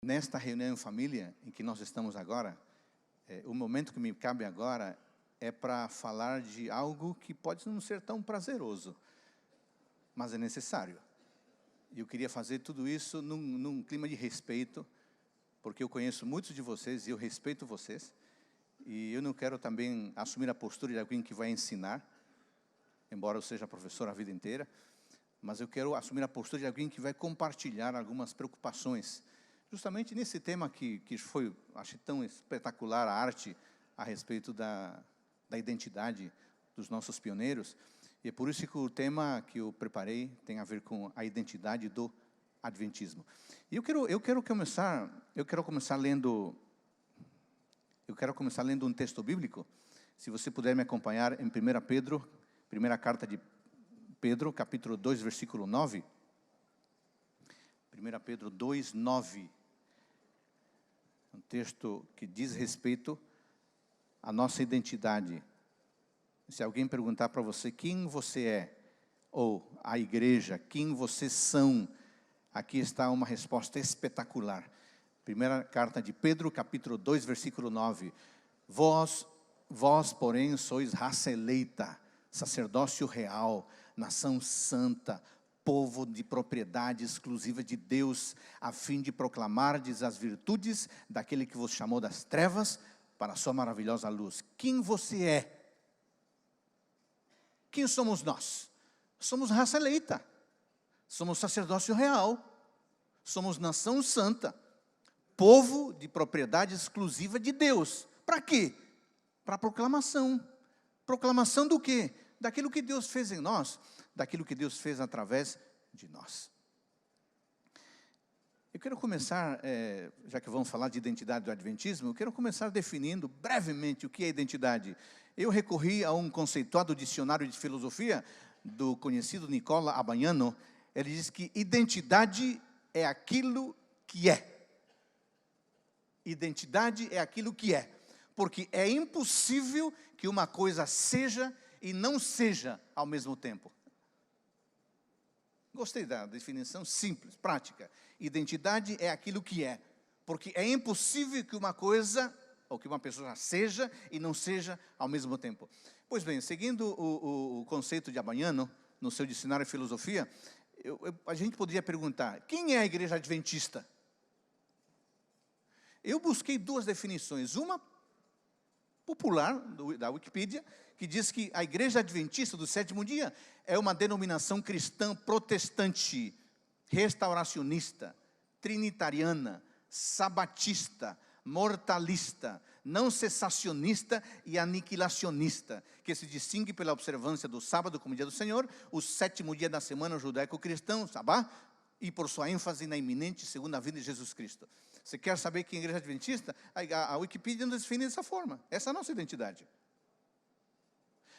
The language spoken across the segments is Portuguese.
Nesta reunião em família em que nós estamos agora, o momento que me cabe agora é para falar de algo que pode não ser tão prazeroso, mas é necessário. E eu queria fazer tudo isso num clima de respeito, porque eu conheço muitos de vocês e eu respeito vocês. E eu não quero também assumir a postura de alguém que vai ensinar, embora eu seja professor a vida inteira, mas eu quero assumir a postura de alguém que vai compartilhar algumas preocupações, justamente nesse tema que foi, acho tão espetacular, a arte a respeito da identidade dos nossos pioneiros. E é por isso que o tema que eu preparei tem a ver com a identidade do adventismo. E eu quero começar lendo um texto bíblico. Se você puder me acompanhar em 1 Pedro, primeira carta de Pedro, capítulo 2, versículo 9. 1 Pedro 2, 9. Um texto que diz respeito à nossa identidade. Se alguém perguntar para você quem você é, ou a igreja, quem vocês são, aqui está uma resposta espetacular. Primeira carta de Pedro, capítulo 2, versículo 9. Vós, porém, sois raça eleita, sacerdócio real, nação santa, povo de propriedade exclusiva de Deus, a fim de proclamardes as virtudes daquele que vos chamou das trevas para a sua maravilhosa luz. Quem você é? Quem somos nós? Somos raça eleita, somos sacerdócio real, somos nação santa, povo de propriedade exclusiva de Deus. Para quê? Para proclamação. Proclamação do quê? Daquilo que Deus fez em nós, daquilo que Deus fez através de nós. Eu quero começar, já que vamos falar de identidade do adventismo, eu quero começar definindo brevemente o que é identidade. Eu recorri a um conceituado dicionário de filosofia do conhecido Nicola Abaiano. Ele diz que identidade é aquilo que é. Identidade é aquilo que é. Porque é impossível que uma coisa seja e não seja ao mesmo tempo. Gostei da definição simples, prática. Identidade é aquilo que é. Porque é impossível que uma coisa, ou que uma pessoa seja e não seja ao mesmo tempo. Pois bem, seguindo o conceito de Abaiano, no seu dicionário de filosofia, a gente poderia perguntar, quem é a igreja adventista? Eu busquei duas definições, uma popular, da Wikipedia, que diz que a igreja adventista do sétimo dia é uma denominação cristã protestante, restauracionista, trinitariana, sabatista, mortalista, não cessacionista e aniquilacionista, que se distingue pela observância do sábado como dia do Senhor, o sétimo dia da semana judaico-cristão, sabá, e por sua ênfase na iminente segunda vinda de Jesus Cristo. Você quer saber que a igreja adventista? A Wikipedia nos define dessa forma. Essa é a nossa identidade.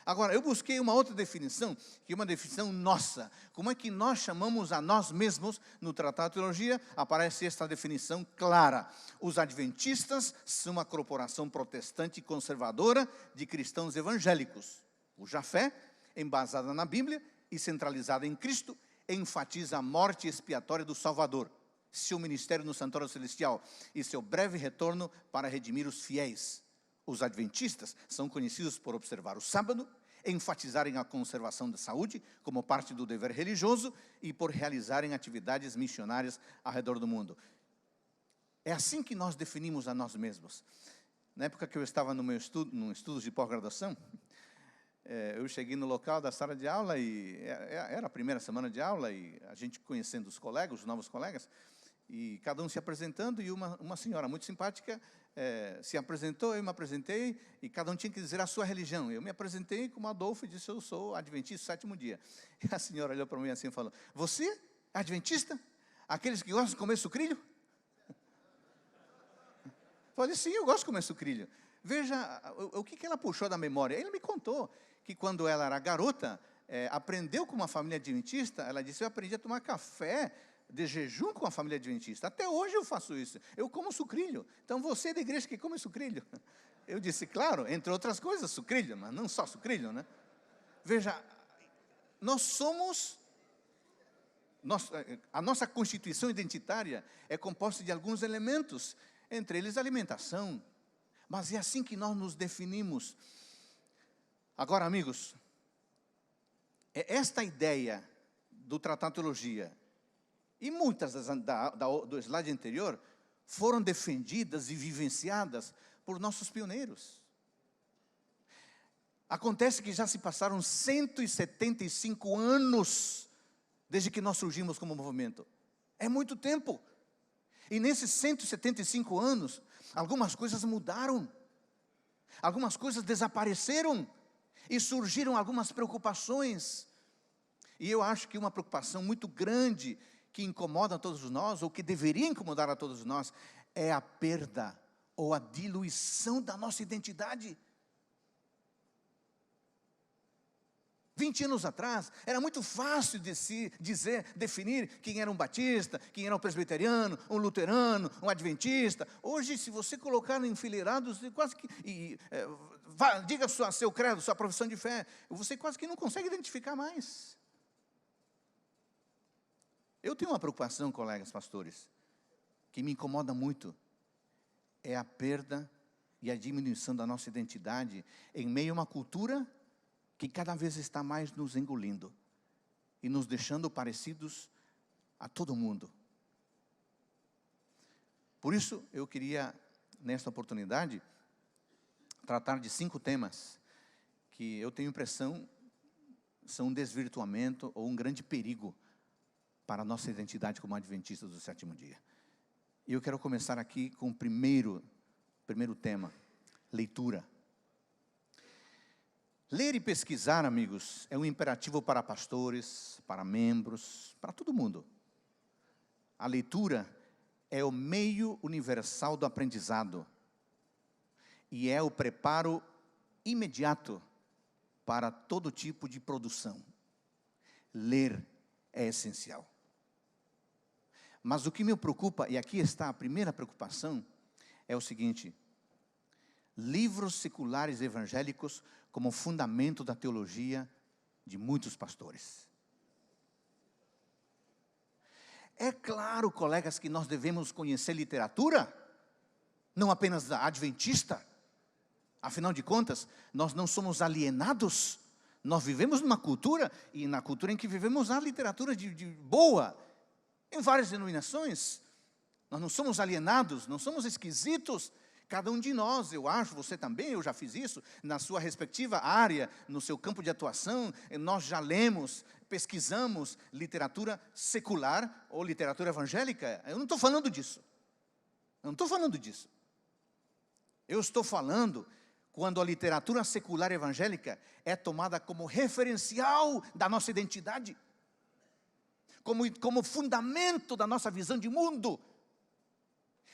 Agora, eu busquei uma outra definição, que é uma definição nossa. Como é que nós chamamos a nós mesmos? No Tratado de Teologia, aparece esta definição clara. Os adventistas são uma corporação protestante conservadora de cristãos evangélicos, cuja fé, embasada na Bíblia e centralizada em Cristo, enfatiza a morte expiatória do Salvador, seu ministério no santuário celestial e seu breve retorno para redimir os fiéis. Os adventistas são conhecidos por observar o sábado, enfatizarem a conservação da saúde como parte do dever religioso e por realizarem atividades missionárias ao redor do mundo. É assim que nós definimos a nós mesmos. Na época que eu estava num estudo de pós-graduação, eu cheguei no local da sala de aula e era a primeira semana de aula e a gente conhecendo os colegas, os novos colegas, e cada um se apresentando e uma senhora muito simpática se apresentou, eu me apresentei e cada um tinha que dizer a sua religião. Eu me apresentei como Adolfo e disse, eu sou adventista do sétimo dia. E a senhora olhou para mim assim e falou, você é adventista? Aqueles que gostam de comer sucrilho? Falei, sim, eu gosto de comer sucrilho. Veja o que ela puxou da memória. Ele me contou que quando ela era garota, aprendeu com uma família adventista, ela disse, eu aprendi a tomar café de jejum com a família adventista. Até hoje eu faço isso. Eu como sucrilho. Então você é da igreja que come sucrilho. Eu disse, claro, entre outras coisas, sucrilho, mas não só sucrilho, né? Veja, nós somos a nossa constituição identitária é composta de alguns elementos, entre eles a alimentação. Mas é assim que nós nos definimos. Agora, amigos, esta ideia do Tratado de Teologia e muitas do slide anterior foram defendidas e vivenciadas por nossos pioneiros. Acontece que já se passaram 175 anos desde que nós surgimos como movimento. É muito tempo. E nesses 175 anos, algumas coisas mudaram. Algumas coisas desapareceram. E surgiram algumas preocupações. E eu acho que uma preocupação muito grande que incomoda a todos nós, ou que deveria incomodar a todos nós, é a perda ou a diluição da nossa identidade. 20 anos atrás, era muito fácil definir quem era um batista, quem era um presbiteriano, um luterano, um adventista. Hoje, se você colocar enfileirados, quase que, diga seu credo, sua profissão de fé, você quase que não consegue identificar mais. Eu tenho uma preocupação, colegas pastores, que me incomoda muito, é a perda e a diminuição da nossa identidade em meio a uma cultura que cada vez está mais nos engolindo e nos deixando parecidos a todo mundo. Por isso, eu queria, nesta oportunidade, tratar de 5 temas que eu tenho impressão são um desvirtuamento ou um grande perigo para a nossa identidade como adventistas do sétimo dia. E eu quero começar aqui com o primeiro tema, leitura. Ler e pesquisar, amigos, é um imperativo para pastores, para membros, para todo mundo. A leitura é o meio universal do aprendizado e é o preparo imediato para todo tipo de produção. Ler é essencial. Mas o que me preocupa, e aqui está a primeira preocupação, é o seguinte: livros seculares evangélicos como fundamento da teologia de muitos pastores. É claro, colegas, que nós devemos conhecer literatura, não apenas da adventista. Afinal de contas, nós não somos alienados. Nós vivemos numa cultura, e na cultura em que vivemos há literatura de boa, em várias denominações. Nós não somos alienados, não somos esquisitos. Cada um de nós, eu acho, você também, eu já fiz isso, na sua respectiva área, no seu campo de atuação, nós já lemos, pesquisamos literatura secular ou literatura evangélica. Eu não estou falando disso. Eu não estou falando disso. Eu estou falando quando a literatura secular evangélica é tomada como referencial da nossa identidade, como fundamento da nossa visão de mundo,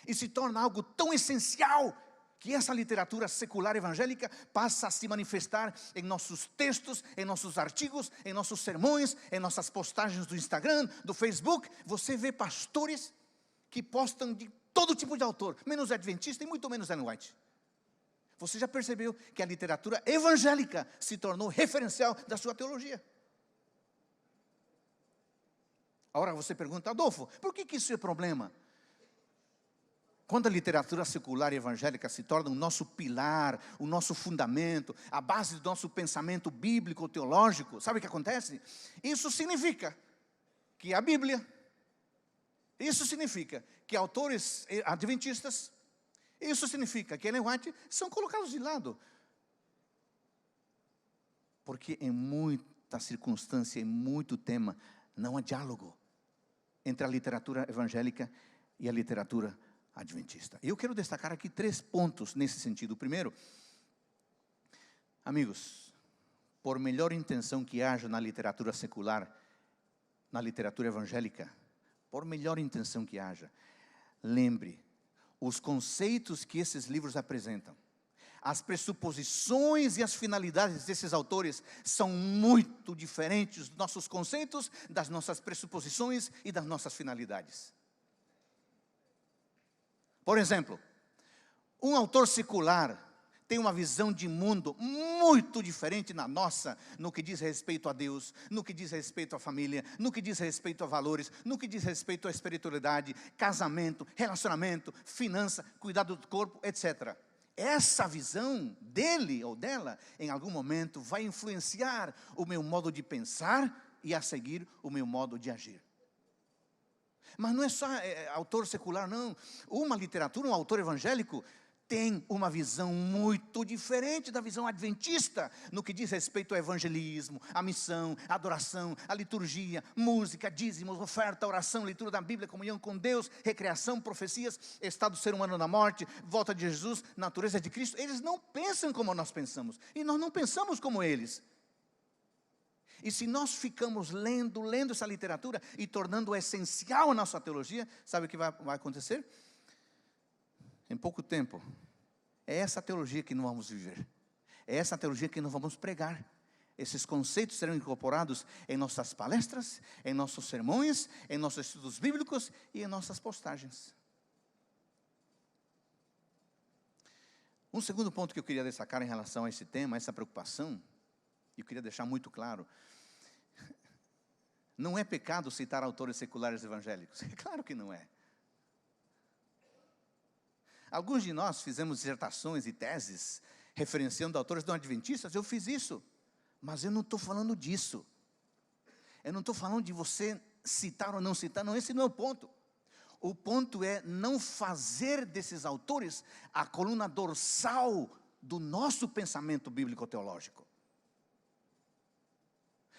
e se torna algo tão essencial que essa literatura secular evangélica passa a se manifestar em nossos textos, em nossos artigos, em nossos sermões, em nossas postagens do Instagram, do Facebook. Você vê pastores que postam de todo tipo de autor, menos adventista e muito menos Ellen White. Você já percebeu que a literatura evangélica se tornou referencial da sua teologia? Agora você pergunta: Adolfo, por que isso é problema? Quando a literatura secular e evangélica se torna o nosso pilar, o nosso fundamento, a base do nosso pensamento bíblico, teológico, sabe o que acontece? Isso significa que a Bíblia, isso significa que autores adventistas, isso significa que Ellen White são colocados de lado. Porque em muita circunstância, em muito tema, não há diálogo entre a literatura evangélica e a literatura adventista. Eu quero destacar aqui 3 pontos nesse sentido. O primeiro, amigos, por melhor intenção que haja na literatura secular, na literatura evangélica, por melhor intenção que haja, lembre, os conceitos que esses livros apresentam, as pressuposições e as finalidades desses autores são muito diferentes dos nossos conceitos, das nossas pressuposições e das nossas finalidades. Por exemplo, um autor secular tem uma visão de mundo muito diferente da nossa, no que diz respeito a Deus, no que diz respeito à família, no que diz respeito a valores, no que diz respeito à espiritualidade, casamento, relacionamento, finança, cuidado do corpo, etc. Essa visão dele ou dela, em algum momento, vai influenciar o meu modo de pensar e a seguir o meu modo de agir. Mas não é só autor secular, não. Uma literatura, um autor evangélico tem uma visão muito diferente da visão adventista, no que diz respeito ao evangelismo, à missão, à adoração, à liturgia, música, dízimos, oferta, oração, leitura da Bíblia, comunhão com Deus, recreação, profecias, estado do ser humano na morte, volta de Jesus, natureza de Cristo. Eles não pensam como nós pensamos, e nós não pensamos como eles. E se nós ficamos lendo essa literatura e tornando essencial a nossa teologia, sabe o que vai acontecer? Em pouco tempo, é essa teologia que nós vamos viver. É essa teologia que nós vamos pregar. Esses conceitos serão incorporados em nossas palestras, em nossos sermões, em nossos estudos bíblicos e em nossas postagens. Um segundo ponto que eu queria destacar em relação a esse tema, essa preocupação, e eu queria deixar muito claro, não é pecado citar autores seculares evangélicos. É claro que não é. Alguns de nós fizemos dissertações e teses referenciando autores não adventistas. Eu fiz isso, mas eu não estou falando disso. Eu não estou falando de você citar ou não citar, não, esse não é o ponto. O ponto é não fazer desses autores a coluna dorsal do nosso pensamento bíblico-teológico.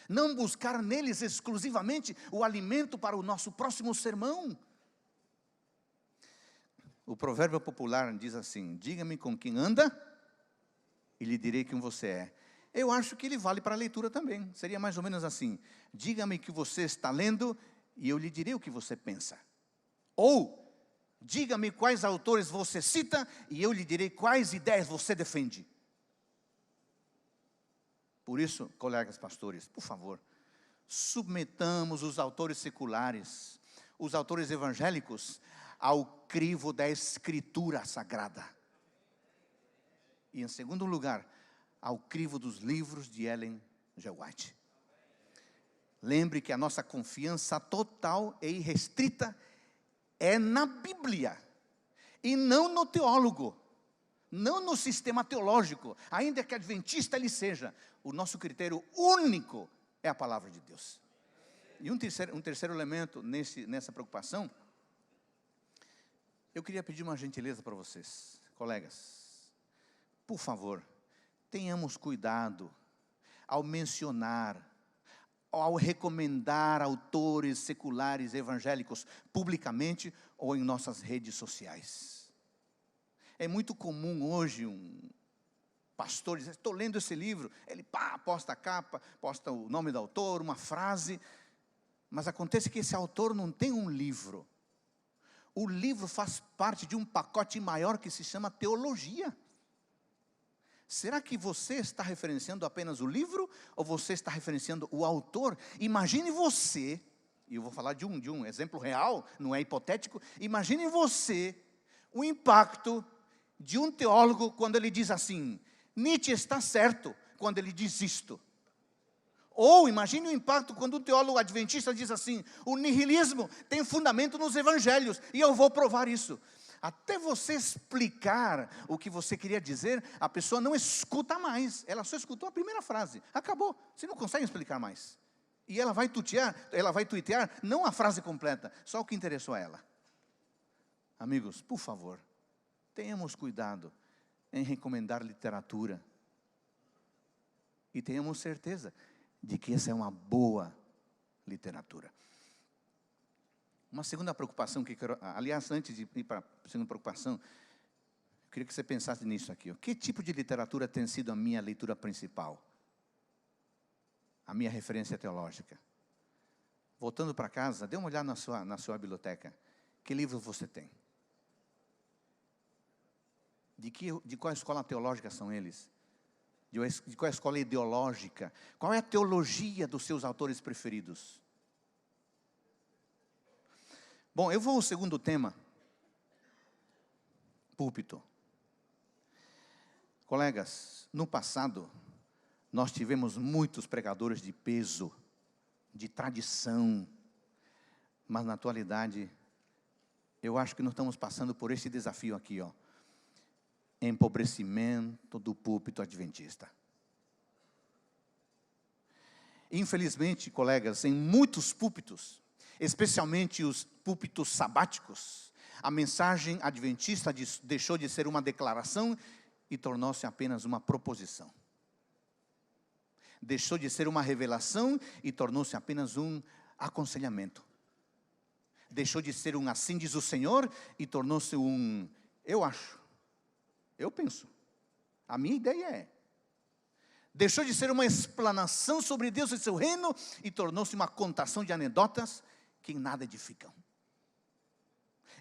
Não buscar neles exclusivamente o alimento para o nosso próximo sermão. O provérbio popular diz assim: diga-me com quem anda e lhe direi quem você é. Eu acho que ele vale para a leitura também. Seria mais ou menos assim: diga-me que você está lendo e eu lhe direi o que você pensa. Ou, diga-me quais autores você cita e eu lhe direi quais ideias você defende. Por isso, colegas pastores, por favor, submetamos os autores seculares, os autores evangélicos, ao crivo da Escritura Sagrada. E em segundo lugar, ao crivo dos livros de Ellen G. White. Lembre que a nossa confiança total e irrestrita é na Bíblia, e não no teólogo, não no sistema teológico, ainda que adventista ele seja. O nosso critério único é a palavra de Deus. E um terceiro elemento nessa preocupação, eu queria pedir uma gentileza para vocês, colegas. Por favor, tenhamos cuidado ao mencionar, ao recomendar autores seculares evangélicos publicamente ou em nossas redes sociais. É muito comum hoje um pastor dizer: estou lendo esse livro, ele posta a capa, posta o nome do autor, uma frase, mas acontece que esse autor não tem um livro. O livro faz parte de um pacote maior que se chama teologia. Será que você está referenciando apenas o livro ou você está referenciando o autor? Imagine você, e eu vou falar de um exemplo real, não é hipotético. Imagine você o impacto de um teólogo quando ele diz assim: Nietzsche está certo quando ele diz isto. Ou imagine o impacto quando um teólogo adventista diz assim: o nihilismo tem fundamento nos evangelhos, e eu vou provar isso. Até você explicar o que você queria dizer, a pessoa não escuta mais. Ela só escutou a primeira frase, acabou. Você não consegue explicar mais. E ela vai tuitear não a frase completa, só o que interessou a ela. Amigos, por favor, tenhamos cuidado em recomendar literatura. E tenhamos certeza de que essa é uma boa literatura. Uma segunda preocupação que quero, aliás, antes de ir para a segunda preocupação, eu queria que você pensasse nisso aqui. Que tipo de literatura tem sido a minha leitura principal? A minha referência teológica? Voltando para casa, dê uma olhada na sua biblioteca. Que livros você tem? De qual escola teológica são eles? De qual escola ideológica? Qual é a teologia dos seus autores preferidos? Bom, eu vou ao segundo tema. Púlpito. Colegas, no passado, nós tivemos muitos pregadores de peso, de tradição, mas na atualidade, eu acho que nós estamos passando por esse desafio aqui, empobrecimento do púlpito adventista. Infelizmente, colegas, em muitos púlpitos, especialmente os púlpitos sabáticos, a mensagem adventista deixou de ser uma declaração e tornou-se apenas uma proposição. Deixou de ser uma revelação e tornou-se apenas um aconselhamento. Deixou de ser um assim diz o Senhor e tornou-se um eu acho, eu penso, a minha ideia é. Deixou de ser uma explanação sobre Deus e seu reino e tornou-se uma contação de anedotas que em nada edificam.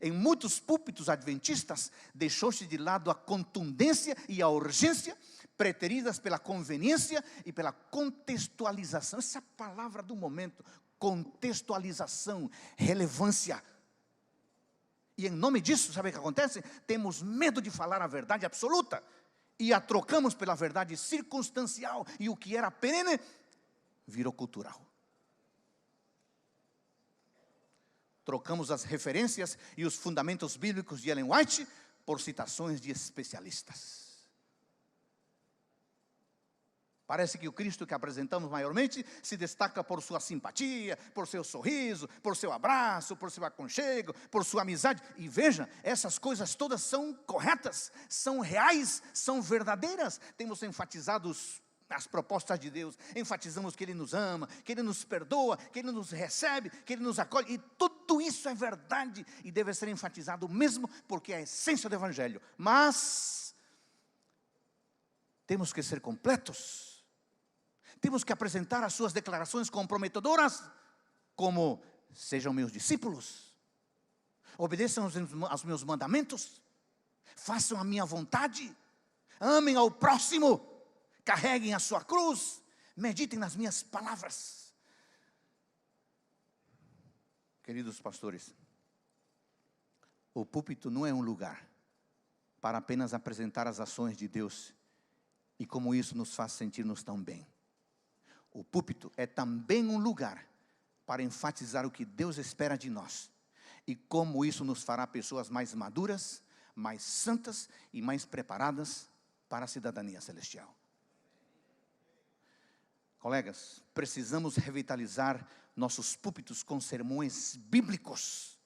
Em muitos púlpitos adventistas, deixou-se de lado a contundência e a urgência, preteridas pela conveniência e pela contextualização. Essa é a palavra do momento, contextualização, relevância. E em nome disso, sabe o que acontece? Temos medo de falar a verdade absoluta e a trocamos pela verdade circunstancial, e o que era perene virou cultural. Trocamos as referências e os fundamentos bíblicos de Ellen White por citações de especialistas. Parece que o Cristo que apresentamos maiormente se destaca por sua simpatia, por seu sorriso, por seu abraço, por seu aconchego, por sua amizade. E veja, essas coisas todas são corretas, são reais, são verdadeiras. Temos enfatizado as propostas de Deus, enfatizamos que Ele nos ama, que Ele nos perdoa, que Ele nos recebe, que Ele nos acolhe, e tudo isso é verdade, e deve ser enfatizado mesmo, porque é a essência do Evangelho. Mas temos que ser completos, temos que apresentar as suas declarações comprometedoras, como: sejam meus discípulos, obedeçam aos meus mandamentos, façam a minha vontade, amem ao próximo, carreguem a sua cruz, meditem nas minhas palavras. Queridos pastores, o púlpito não é um lugar para apenas apresentar as ações de Deus e como isso nos faz sentir-nos tão bem. O púlpito é também um lugar para enfatizar o que Deus espera de nós e como isso nos fará pessoas mais maduras, mais santas e mais preparadas para a cidadania celestial. Colegas, precisamos revitalizar nossos púlpitos com sermões bíblicos,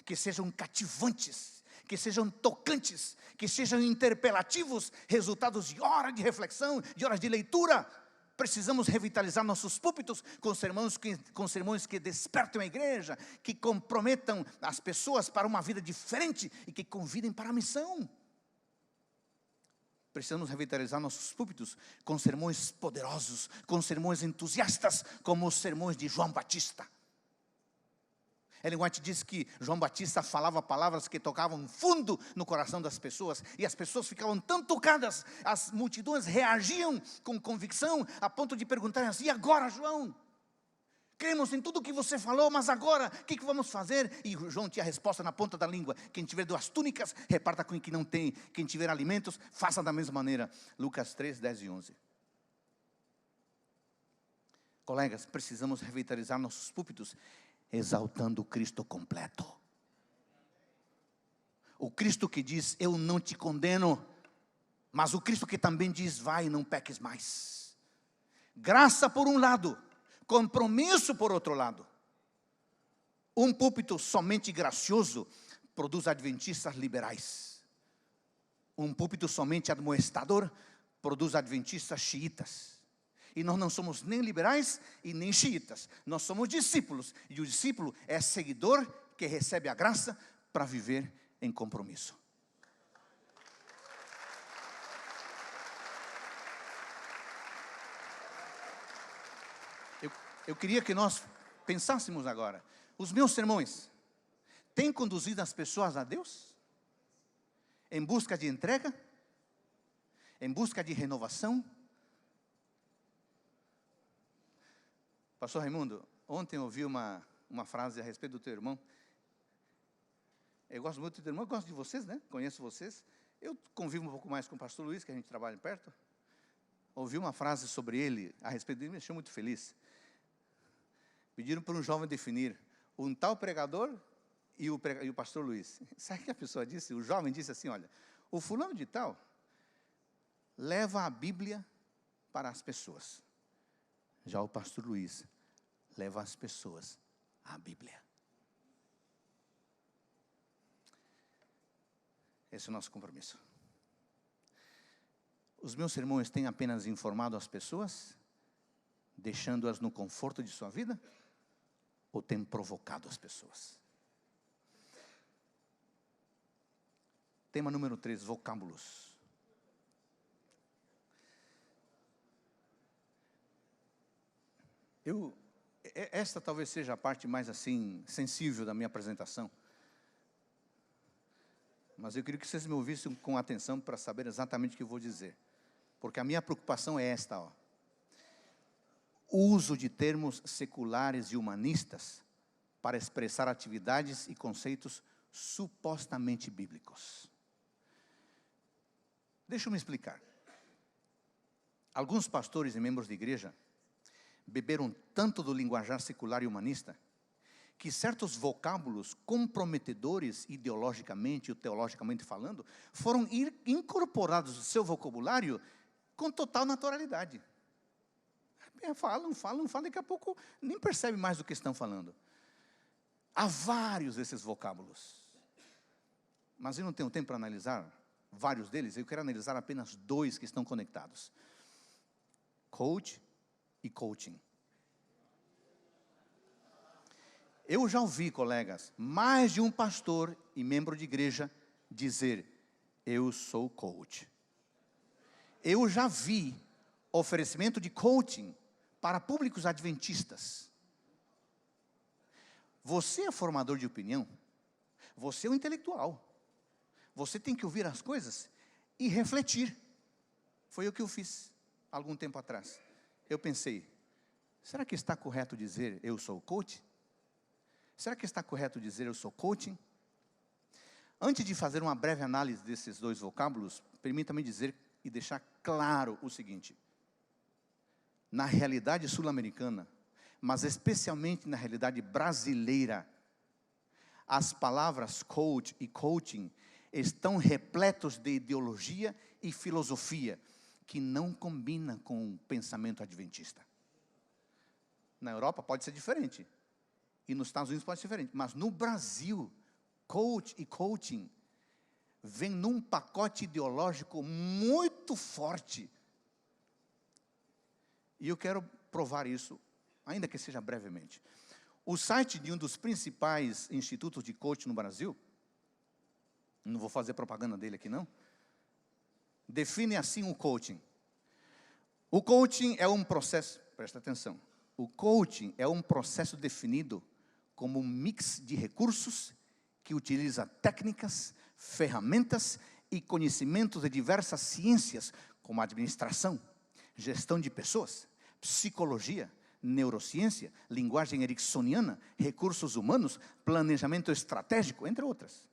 que sejam cativantes, que sejam tocantes, que sejam interpelativos, resultados de horas de reflexão, de horas de leitura. Precisamos revitalizar nossos púlpitos com sermões que despertam a igreja, que comprometam as pessoas para uma vida diferente e que convidem para a missão. Precisamos revitalizar nossos púlpitos com sermões poderosos, com sermões entusiastas, como os sermões de João Batista. Ellen White diz que João Batista falava palavras que tocavam fundo no coração das pessoas, e as pessoas ficavam tão tocadas, as multidões reagiam com convicção, a ponto de perguntarem assim: e agora, João? Cremos em tudo o que você falou, mas agora, o que vamos fazer? E João tinha a resposta na ponta da língua: quem tiver 2 túnicas, reparta com quem não tem. Quem tiver alimentos, faça da mesma maneira. Lucas 3, 10 e 11. Colegas, precisamos revitalizar nossos púlpitos, exaltando o Cristo completo. O Cristo que diz: eu não te condeno, mas o Cristo que também diz: vai e não peques mais. Graça por um lado, compromisso por outro lado. Um púlpito somente gracioso produz adventistas liberais. Um púlpito somente admoestador produz adventistas xiitas. E nós não somos nem liberais e nem xiitas. Nós somos discípulos. E o discípulo é seguidor que recebe a graça para viver em compromisso. Eu queria que nós pensássemos agora: os meus sermões têm conduzido as pessoas a Deus? Em busca de entrega? Em busca de renovação? Pastor Raimundo, ontem eu ouvi uma frase a respeito do teu irmão. Eu gosto muito do teu irmão, eu gosto de vocês, né? Conheço vocês. Eu convivo um pouco mais com o pastor Luiz, que a gente trabalha perto. Ouvi uma frase sobre ele, a respeito dele, me deixou muito feliz. Pediram para um jovem definir um tal pregador e o pastor Luiz. Sabe o que a pessoa disse? O jovem disse assim, olha, o fulano de tal leva a Bíblia para as pessoas. Já o pastor Luiz leva as pessoas à Bíblia. Esse é o nosso compromisso. Os meus sermões têm apenas informado as pessoas, deixando-as no conforto de sua vida, ou têm provocado as pessoas? Tema número 3, vocábulos. Esta talvez seja a parte mais assim, sensível da minha apresentação. Mas eu queria que vocês me ouvissem com atenção para saber exatamente o que eu vou dizer. Porque a minha preocupação é esta, ó. O uso de termos seculares e humanistas para expressar atividades e conceitos supostamente bíblicos. Deixa eu me explicar. Alguns pastores e membros de igreja beberam tanto do linguajar secular e humanista que certos vocábulos comprometedores ideologicamente e teologicamente falando foram incorporados no seu vocabulário com total naturalidade. Falam, daqui a pouco nem percebe mais do que estão falando. Há vários desses vocábulos. Mas eu não tenho tempo para analisar vários deles, eu quero analisar apenas 2 que estão conectados. Coach e coaching. Eu já ouvi, colegas, mais de um pastor e membro de igreja dizer, eu sou coach. Eu já vi oferecimento de coaching para públicos adventistas. Você é formador de opinião, você é um intelectual. Você tem que ouvir as coisas e refletir. Foi o que eu fiz algum tempo atrás. Eu pensei, será que está correto dizer eu sou coach? Será que está correto dizer eu sou coaching? Antes de fazer uma breve análise desses 2 vocábulos, permita-me dizer e deixar claro o seguinte. Na realidade sul-americana, mas especialmente na realidade brasileira, as palavras coach e coaching estão repletos de ideologia e filosofia que não combinam com o pensamento adventista. Na Europa pode ser diferente. E nos Estados Unidos pode ser diferente. Mas no Brasil, coach e coaching vem num pacote ideológico muito forte. E eu quero provar isso, ainda que seja brevemente. O site de um dos principais institutos de coaching no Brasil, não vou fazer propaganda dele aqui não, define assim o coaching. O coaching é um processo, presta atenção, o coaching é um processo definido como um mix de recursos que utiliza técnicas, ferramentas e conhecimentos de diversas ciências, como administração, gestão de pessoas, psicologia, neurociência, linguagem ericksoniana, recursos humanos, planejamento estratégico, entre outras.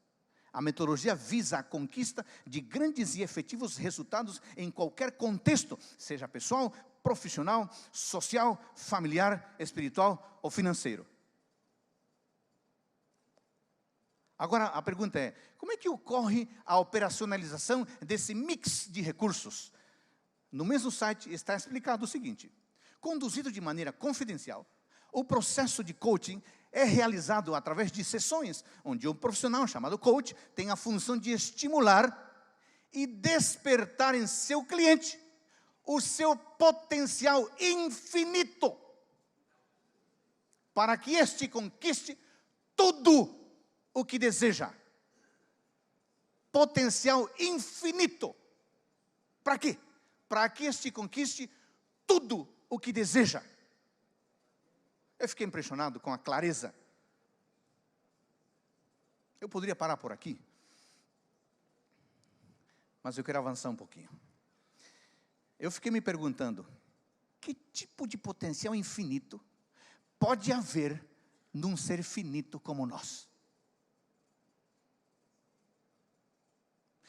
A metodologia visa a conquista de grandes e efetivos resultados em qualquer contexto, seja pessoal, profissional, social, familiar, espiritual ou financeiro. Agora, a pergunta é, como é que ocorre a operacionalização desse mix de recursos? No mesmo site está explicado o seguinte, conduzido de maneira confidencial, o processo de coaching é realizado através de sessões, onde um profissional chamado coach tem a função de estimular e despertar em seu cliente o seu potencial infinito, para que este conquiste tudo o que deseja. Potencial infinito. Para quê? Para que este conquiste tudo o que deseja. Eu fiquei impressionado com a clareza. Eu poderia parar por aqui, mas eu quero avançar um pouquinho. Eu fiquei me perguntando, que tipo de potencial infinito pode haver num ser finito como nós?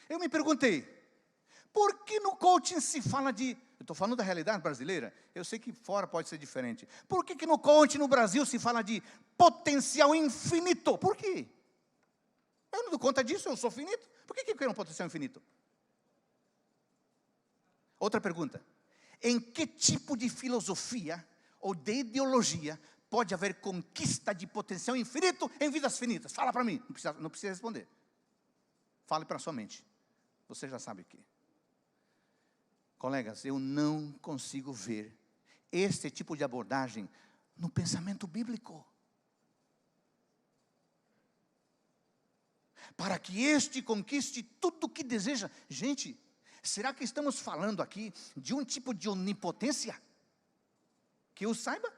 Eu me perguntei, por que no coaching se fala de... Eu estou falando da realidade brasileira, eu sei que fora pode ser diferente. Por que no coaching no Brasil se fala de potencial infinito? Por quê? Eu não dou conta disso, eu sou finito. Por que eu quero um potencial infinito? Outra pergunta. Em que tipo de filosofia ou de ideologia pode haver conquista de potencial infinito em vidas finitas? Fala para mim, não precisa responder. Fale para a sua mente. Você já sabe o que. Colegas, eu não consigo ver este tipo de abordagem no pensamento bíblico. Para que este conquiste tudo o que deseja. Gente, será que estamos falando aqui de um tipo de onipotência? Que eu saiba,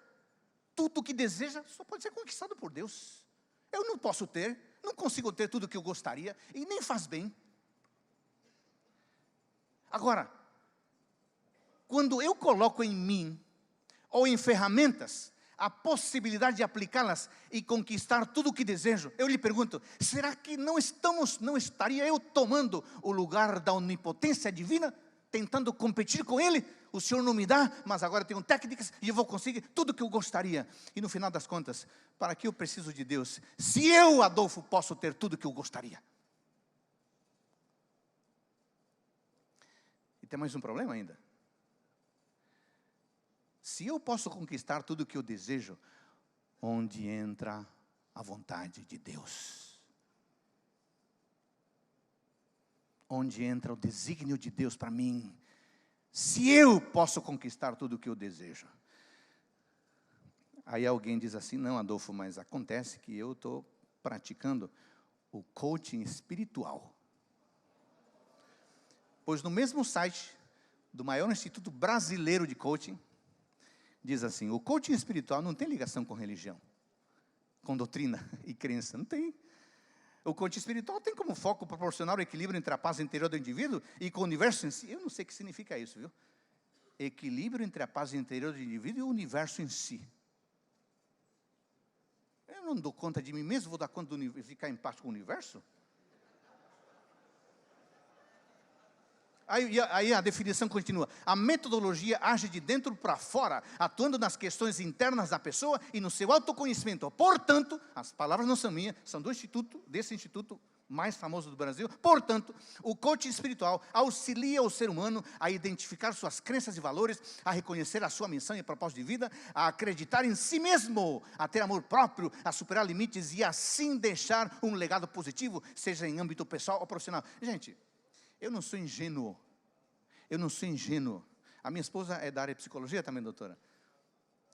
tudo o que deseja só pode ser conquistado por Deus. Eu não posso ter, não consigo ter tudo o que eu gostaria e nem faz bem. Agora, quando eu coloco em mim, ou em ferramentas, a possibilidade de aplicá-las e conquistar tudo o que desejo, eu lhe pergunto, será que não estaria eu tomando o lugar da onipotência divina, tentando competir com Ele? O Senhor não me dá, mas agora eu tenho técnicas e eu vou conseguir tudo o que eu gostaria. E no final das contas, para que eu preciso de Deus, se eu, Adolfo, posso ter tudo o que eu gostaria? E tem mais um problema ainda. Se eu posso conquistar tudo o que eu desejo, onde entra a vontade de Deus? Onde entra o desígnio de Deus para mim? Se eu posso conquistar tudo o que eu desejo. Aí alguém diz assim, não, Adolfo, mas acontece que eu estou praticando o coaching espiritual. Pois no mesmo site do maior instituto brasileiro de coaching, diz assim, o coaching espiritual não tem ligação com religião, com doutrina e crença, não tem. O coaching espiritual tem como foco proporcionar o equilíbrio entre a paz interior do indivíduo e com o universo em si. Eu não sei o que significa isso, viu? Equilíbrio entre a paz interior do indivíduo e o universo em si. Eu não dou conta de mim mesmo, vou dar conta de ficar em paz com o universo? Aí a definição continua. A metodologia age de dentro para fora, atuando nas questões internas da pessoa e no seu autoconhecimento. Portanto, as palavras não são minhas, são desse instituto mais famoso do Brasil. Portanto, o coaching espiritual auxilia o ser humano a identificar suas crenças e valores, a reconhecer a sua missão e propósito de vida, a acreditar em si mesmo, a ter amor próprio, a superar limites e assim deixar um legado positivo, seja em âmbito pessoal ou profissional. Gente, eu não sou ingênuo. A minha esposa é da área de psicologia também, doutora.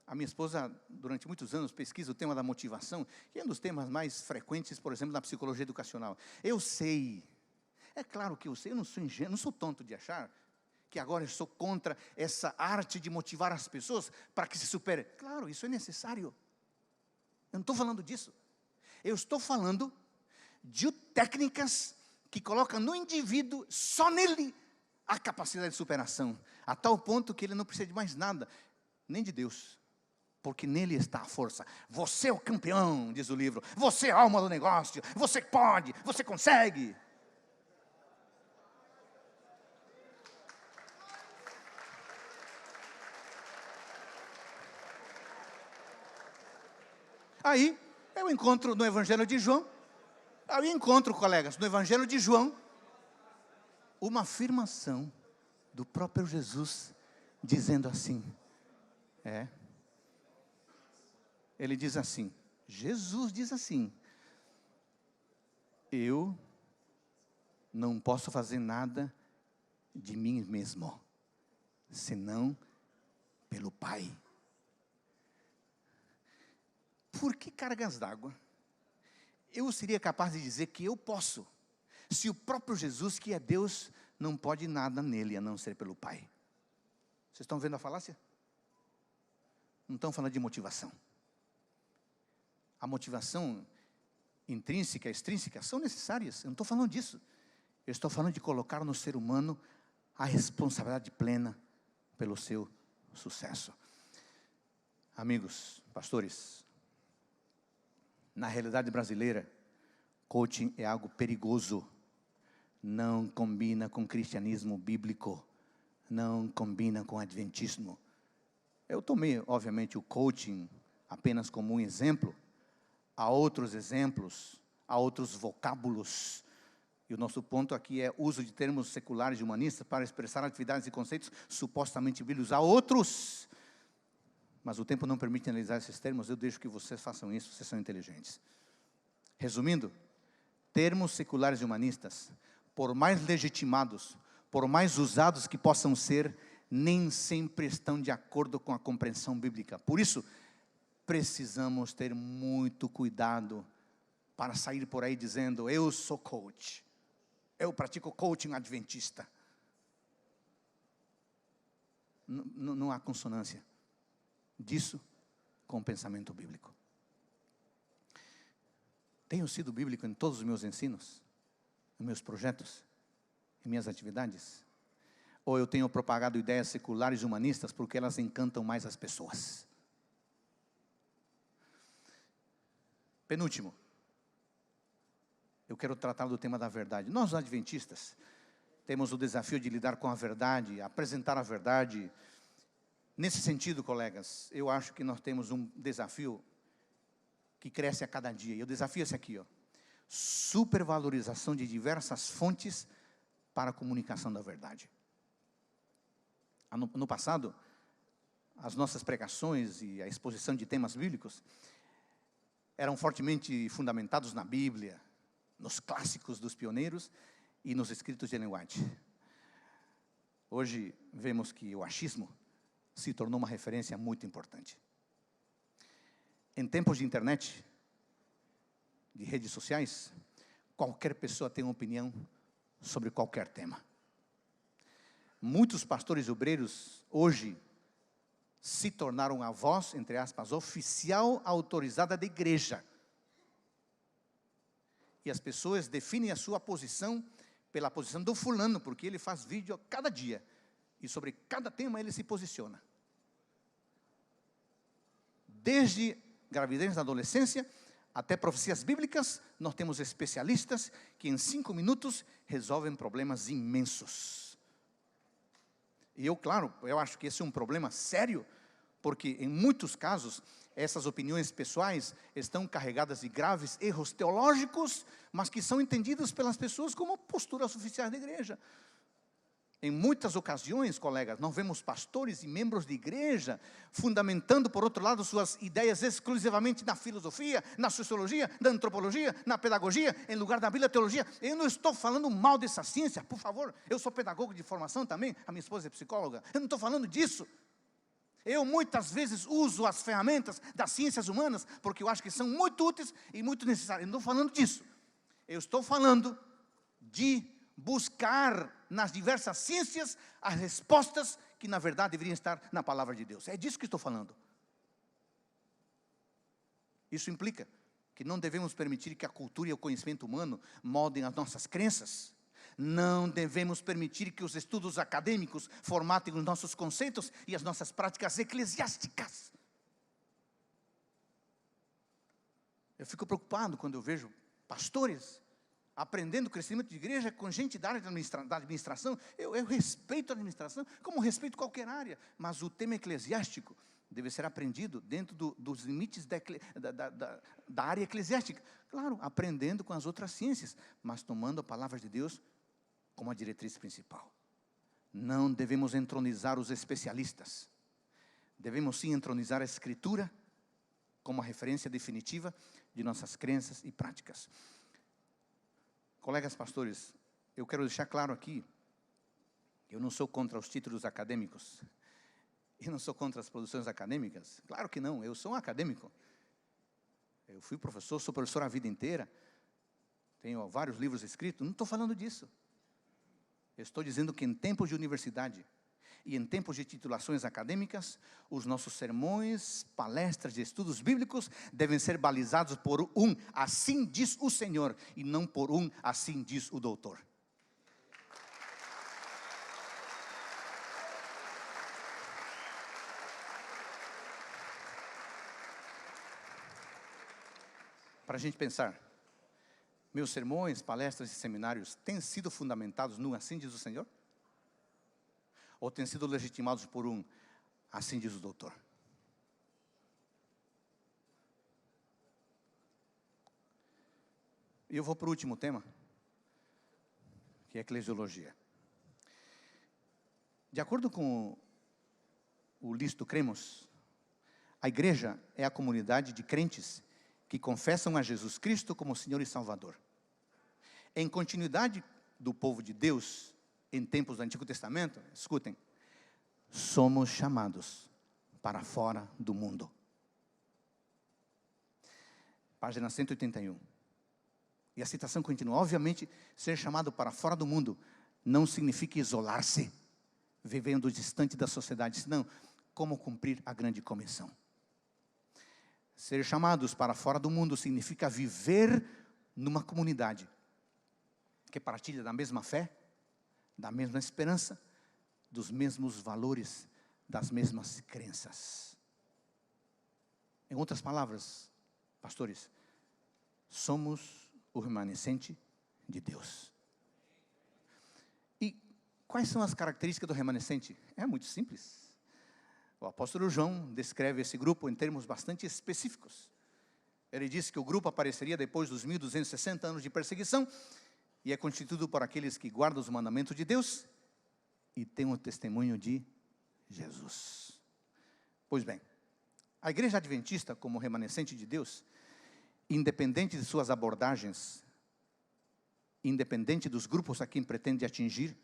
A minha esposa, durante muitos anos, pesquisa o tema da motivação, que é um dos temas mais frequentes, por exemplo, na psicologia educacional. Eu sei, é claro que eu sei, eu não sou ingênuo, não sou tonto de achar que agora eu sou contra essa arte de motivar as pessoas para que se supere. Claro, isso é necessário. Eu não estou falando disso. Eu estou falando de técnicas que colocam no indivíduo, só nele, a capacidade de superação, a tal ponto que ele não precisa de mais nada, nem de Deus, porque nele está a força. Você é o campeão, diz o livro, você é a alma do negócio, você pode, você consegue. Aí, eu encontro no Evangelho de João, colegas, no Evangelho de João, uma afirmação do próprio Jesus, dizendo assim, ele diz assim, Jesus diz assim, eu não posso fazer nada de mim mesmo, senão pelo Pai. Por que cargas d'água eu seria capaz de dizer que eu posso, se o próprio Jesus, que é Deus, não pode nada nele, a não ser pelo Pai? Vocês estão vendo a falácia? Não estão falando de motivação. A motivação intrínseca, extrínseca, são necessárias, eu não estou falando disso. Eu estou falando de colocar no ser humano a responsabilidade plena pelo seu sucesso. Amigos, pastores, na realidade brasileira, coaching é algo perigoso. não combina com cristianismo bíblico, não combina com adventismo. Eu tomei, obviamente, o coaching apenas como um exemplo. Há outros exemplos, há outros vocábulos. E o nosso ponto aqui é uso de termos seculares e humanistas para expressar atividades e conceitos supostamente bíblicos. Há outros, mas o tempo não permite analisar esses termos. Eu deixo que vocês façam isso, vocês são inteligentes. Resumindo, termos seculares e humanistas, por mais legitimados, por mais usados que possam ser, nem sempre estão de acordo com a compreensão bíblica. Por isso, precisamos ter muito cuidado para sair por aí dizendo: eu sou coach, eu pratico coaching adventista. Não há consonância disso com o pensamento bíblico. Tenho sido bíblico em todos os meus ensinos, em meus projetos, em minhas atividades? Ou eu tenho propagado ideias seculares e humanistas porque elas encantam mais as pessoas? Penúltimo, eu quero tratar do tema da verdade. Nós, adventistas, temos o desafio de lidar com a verdade, apresentar a verdade. Nesse sentido, colegas, eu acho que nós temos um desafio que cresce a cada dia. E o desafio é esse aqui, ó: supervalorização de diversas fontes para a comunicação da verdade. No passado, as nossas pregações e a exposição de temas bíblicos eram fortemente fundamentados na Bíblia, nos clássicos dos pioneiros e nos escritos de Ellen White. Hoje vemos que o achismo se tornou uma referência muito importante. Em tempos de internet, de redes sociais, qualquer pessoa tem uma opinião sobre qualquer tema. Muitos pastores e obreiros hoje se tornaram a voz, entre aspas, oficial autorizada da igreja. E as pessoas definem a sua posição pela posição do fulano, porque ele faz vídeo a cada dia. E sobre cada tema ele se posiciona. Desde gravidez na adolescência até profecias bíblicas, nós temos especialistas que em 5 minutos resolvem problemas imensos. E eu acho que esse é um problema sério, porque em muitos casos, essas opiniões pessoais estão carregadas de graves erros teológicos, mas que são entendidos pelas pessoas como posturas oficiais da igreja. Em muitas ocasiões, colegas, nós vemos pastores e membros de igreja fundamentando, por outro lado, suas ideias exclusivamente na filosofia, na sociologia, na antropologia, na pedagogia, em lugar da Bíblia e teologia. Eu não estou falando mal dessa ciência, por favor. Eu sou pedagogo de formação também, a minha esposa é psicóloga. Eu não estou falando disso. Eu muitas vezes uso as ferramentas das ciências humanas, porque eu acho que são muito úteis e muito necessárias. Eu não estou falando disso. Eu estou falando de buscar nas diversas ciências as respostas que na verdade deveriam estar na palavra de Deus. É disso que estou falando. Isso implica que não devemos permitir que a cultura e o conhecimento humano moldem as nossas crenças. Não devemos permitir que os estudos acadêmicos formatem os nossos conceitos e as nossas práticas eclesiásticas. Eu fico preocupado quando eu vejo pastores aprendendo o crescimento de igreja com gente da área da administração. Eu respeito a administração, como respeito qualquer área, mas o tema eclesiástico deve ser aprendido dentro dos limites da área eclesiástica. Claro, aprendendo com as outras ciências, mas tomando a palavra de Deus como a diretriz principal. Não devemos entronizar os especialistas. Devemos sim entronizar a Escritura como a referência definitiva de nossas crenças e práticas. Colegas pastores, eu quero deixar claro aqui, eu não sou contra os títulos acadêmicos, eu não sou contra as produções acadêmicas, claro que não, eu sou um acadêmico. Eu fui professor, sou professor a vida inteira, tenho vários livros escritos, não estou falando disso. Eu estou dizendo que em tempos de universidade e em tempos de titulações acadêmicas, os nossos sermões, palestras e estudos bíblicos devem ser balizados por um assim diz o Senhor, e não por um assim diz o doutor. Para a gente pensar, Meus sermões, palestras e seminários têm sido fundamentados no assim diz o Senhor? Ou têm sido legitimados por um assim diz o doutor? E eu vou para o último tema, que é a eclesiologia. De acordo com o listo Cremos, a igreja é a comunidade de crentes que confessam a Jesus Cristo como Senhor e Salvador. Em continuidade do povo de Deus, em tempos do Antigo Testamento, escutem, somos chamados para fora do mundo. Página 181. E a citação continua. Obviamente, ser chamado para fora do mundo não significa isolar-se, vivendo distante da sociedade, senão como cumprir a grande comissão. Ser chamados para fora do mundo significa viver numa comunidade que partilha da mesma fé, da mesma esperança, dos mesmos valores, das mesmas crenças. Em outras palavras, pastores, somos o remanescente de Deus. E quais são as características do remanescente? É muito simples. O apóstolo João descreve esse grupo em termos bastante específicos. Ele diz que o grupo apareceria depois dos 1260 anos de perseguição e é constituído por aqueles que guardam os mandamentos de Deus e têm o testemunho de Jesus. Pois bem, a igreja adventista, como remanescente de Deus, independente de suas abordagens, independente dos grupos a quem pretende atingir,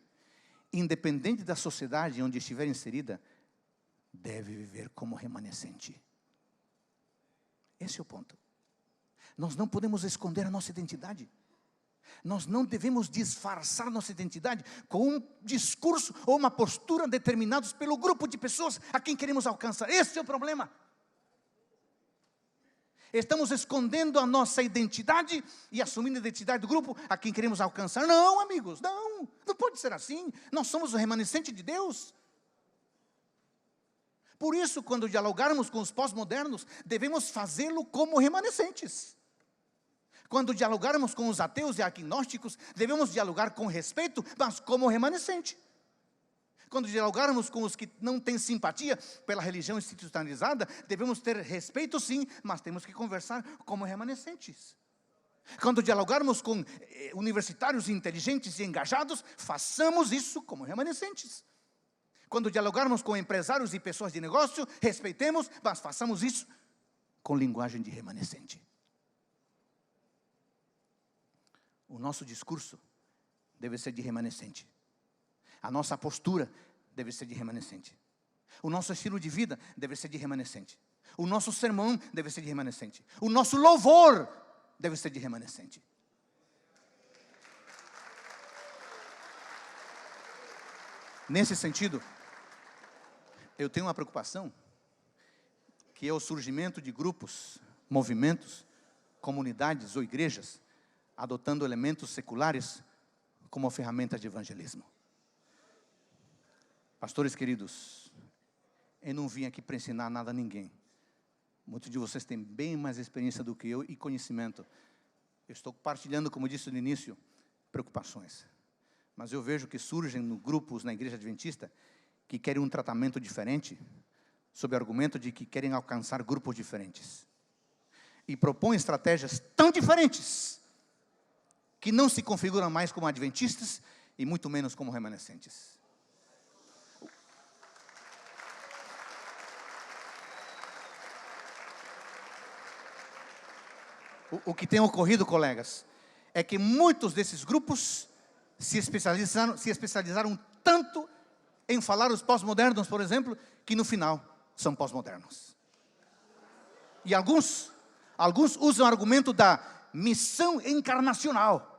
independente da sociedade onde estiver inserida, deve viver como remanescente. Esse é o ponto. Nós não podemos esconder a nossa identidade. Nós não devemos disfarçar nossa identidade com um discurso ou uma postura determinados pelo grupo de pessoas a quem queremos alcançar. Esse é o problema. Estamos escondendo a nossa identidade e assumindo a identidade do grupo a quem queremos alcançar. Não, amigos, não pode ser assim. Nós somos o remanescente de Deus. Por isso, quando dialogarmos com os pós-modernos, devemos fazê-lo como remanescentes. Quando dialogarmos com os ateus e agnósticos, devemos dialogar com respeito, mas como remanescente. Quando dialogarmos com os que não têm simpatia pela religião institucionalizada, devemos ter respeito sim, mas temos que conversar como remanescentes. Quando dialogarmos com universitários inteligentes e engajados, façamos isso como remanescentes. Quando dialogarmos com empresários e pessoas de negócio, respeitemos, mas façamos isso com linguagem de remanescente. O nosso discurso deve ser de remanescente. A nossa postura deve ser de remanescente. O nosso estilo de vida deve ser de remanescente. O nosso sermão deve ser de remanescente. O nosso louvor deve ser de remanescente. Nesse sentido, eu tenho uma preocupação, que é o surgimento de grupos, movimentos, comunidades ou igrejas, adotando elementos seculares como ferramenta de evangelismo. Pastores queridos, eu não vim aqui para ensinar nada a ninguém. Muitos de vocês têm bem mais experiência do que eu e conhecimento. Eu estou partilhando, como disse no início, preocupações. Mas eu vejo que surgem grupos na igreja adventista que querem um tratamento diferente, sob o argumento de que querem alcançar grupos diferentes. E propõem estratégias tão diferentes, que não se configuram mais como adventistas e muito menos como remanescentes. O que tem ocorrido, colegas, é que muitos desses grupos se especializaram tanto em falar os pós-modernos, por exemplo, que no final são pós-modernos. E alguns usam o argumento da missão encarnacional,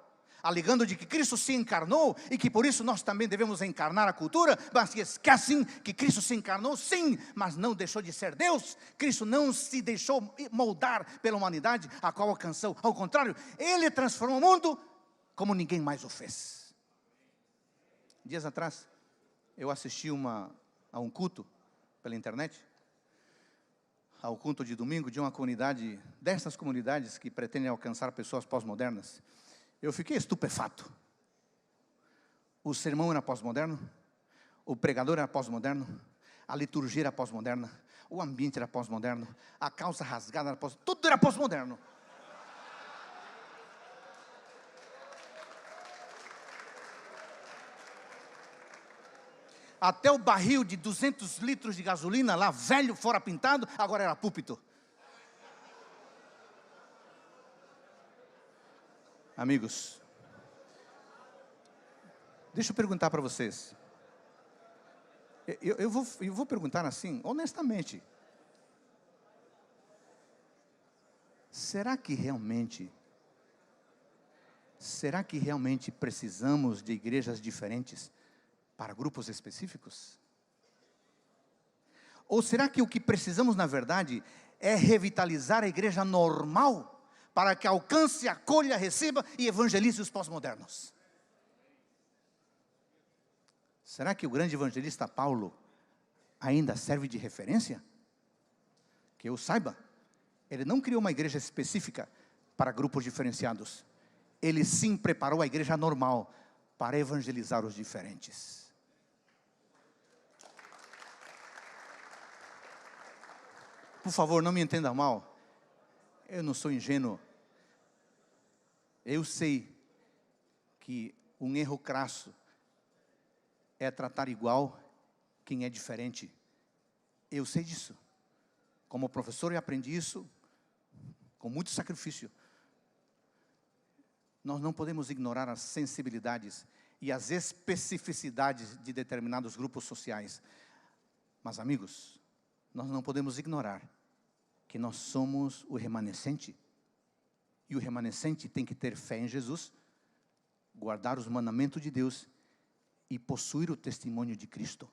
alegando de que Cristo se encarnou e que por isso nós também devemos encarnar a cultura, mas se esquecem que Cristo se encarnou, sim, mas não deixou de ser Deus. Cristo não se deixou moldar pela humanidade, a qual alcançou. Ao contrário, Ele transformou o mundo como ninguém mais o fez. Dias atrás, eu assisti a um culto pela internet, ao culto de domingo de uma comunidade, dessas comunidades que pretendem alcançar pessoas pós-modernas. Eu fiquei estupefato. O sermão era pós-moderno, o pregador era pós-moderno, a liturgia era pós-moderna, o ambiente era pós-moderno, a calça rasgada era pós-moderno, tudo era pós-moderno. Até o barril de 200 litros de gasolina lá, velho, fora pintado, agora era púlpito. Amigos, deixa eu perguntar para vocês. Eu vou perguntar assim, honestamente. Será que realmente precisamos de igrejas diferentes para grupos específicos? Ou será que o que precisamos, na verdade, é revitalizar a igreja normal, para que alcance, acolha, receba e evangelize os pós-modernos? Será que o grande evangelista Paulo ainda serve de referência? Que eu saiba, ele não criou uma igreja específica para grupos diferenciados. Ele sim preparou a igreja normal para evangelizar os diferentes. Por favor, não me entenda mal. Eu não sou ingênuo. Eu sei que um erro crasso é tratar igual quem é diferente. Eu sei disso. Como professor eu aprendi isso com muito sacrifício. Nós não podemos ignorar as sensibilidades e as especificidades de determinados grupos sociais. Mas, amigos, nós não podemos ignorar que nós somos o remanescente. E o remanescente tem que ter fé em Jesus, guardar os mandamentos de Deus e possuir o testemunho de Cristo.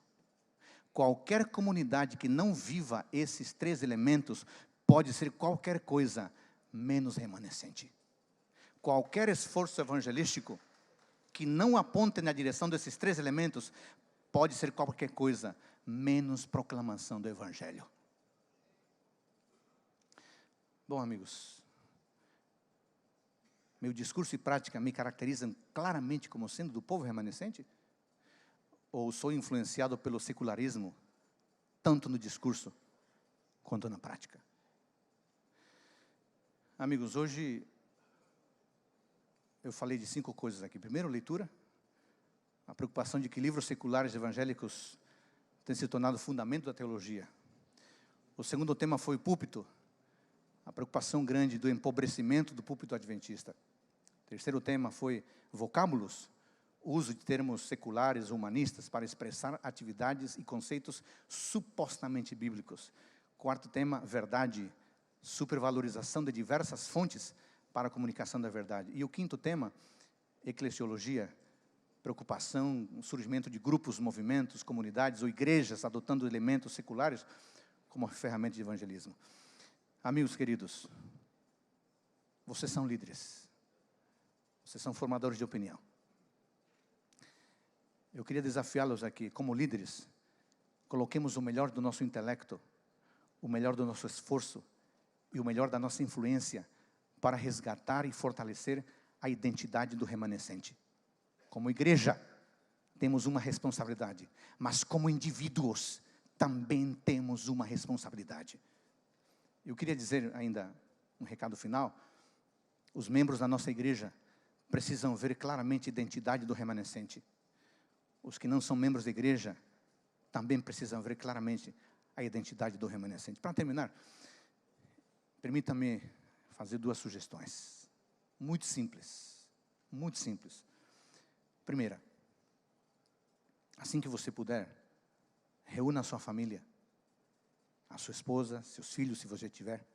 Qualquer comunidade que não viva esses três elementos pode ser qualquer coisa menos remanescente. Qualquer esforço evangelístico que não aponte na direção desses três elementos pode ser qualquer coisa menos proclamação do Evangelho. Bom, amigos, meu discurso e prática me caracterizam claramente como sendo do povo remanescente? Ou sou influenciado pelo secularismo, tanto no discurso quanto na prática? Amigos, hoje eu falei de 5 coisas aqui. Primeiro, leitura. A preocupação de que livros seculares evangélicos têm se tornado fundamento da teologia. O segundo tema foi púlpito. A preocupação grande do empobrecimento do púlpito adventista. O terceiro tema foi vocábulos. O uso de termos seculares, humanistas, para expressar atividades e conceitos supostamente bíblicos. Quarto tema, verdade. Supervalorização de diversas fontes para a comunicação da verdade. E o quinto tema, eclesiologia. Preocupação, o surgimento de grupos, movimentos, comunidades ou igrejas adotando elementos seculares como ferramenta de evangelismo. Amigos queridos, vocês são líderes. Vocês são formadores de opinião. Eu queria desafiá-los aqui, como líderes, coloquemos o melhor do nosso intelecto, o melhor do nosso esforço e o melhor da nossa influência para resgatar e fortalecer a identidade do remanescente. Como igreja, temos uma responsabilidade, mas como indivíduos, também temos uma responsabilidade. Eu queria dizer ainda um recado final. Os membros da nossa igreja precisam ver claramente a identidade do remanescente. Os que não são membros da igreja também precisam ver claramente a identidade do remanescente. Para terminar, permita-me fazer 2 sugestões. Muito simples. Muito simples. Primeira, assim que você puder, reúna a sua família, a sua esposa, seus filhos, se você tiver,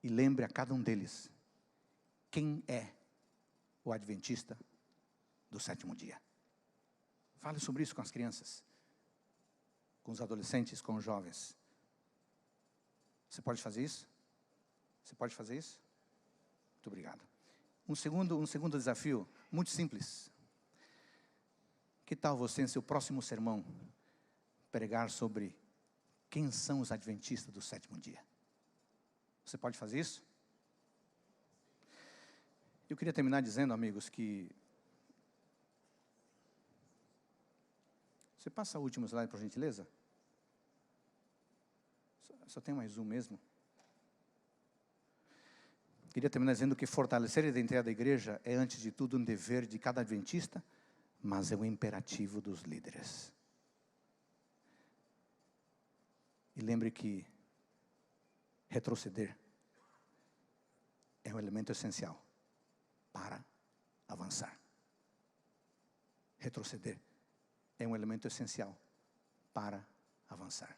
e lembre a cada um deles quem é o adventista do 7º dia. Fale sobre isso com as crianças, com os adolescentes, com os jovens. Você pode fazer isso? Você pode fazer isso? Muito obrigado. Um segundo desafio, muito simples. Que tal você, em seu próximo sermão, pregar sobre quem são os adventistas do 7º dia? Você pode fazer isso? Eu queria terminar dizendo, amigos, que... Você passa o último slide, por gentileza? Só tem mais um mesmo. Queria terminar dizendo que fortalecer a identidade da igreja é, antes de tudo, um dever de cada adventista, mas é um imperativo dos líderes. E lembre que retroceder é um elemento essencial para avançar. Retroceder é um elemento essencial para avançar.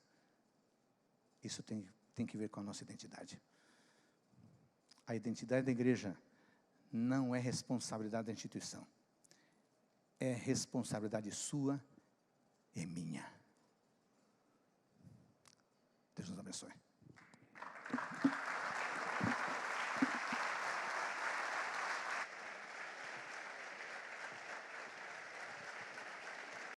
Isso tem que ver com a nossa identidade. A identidade da igreja não é responsabilidade da instituição. É responsabilidade sua e minha. Deus nos abençoe.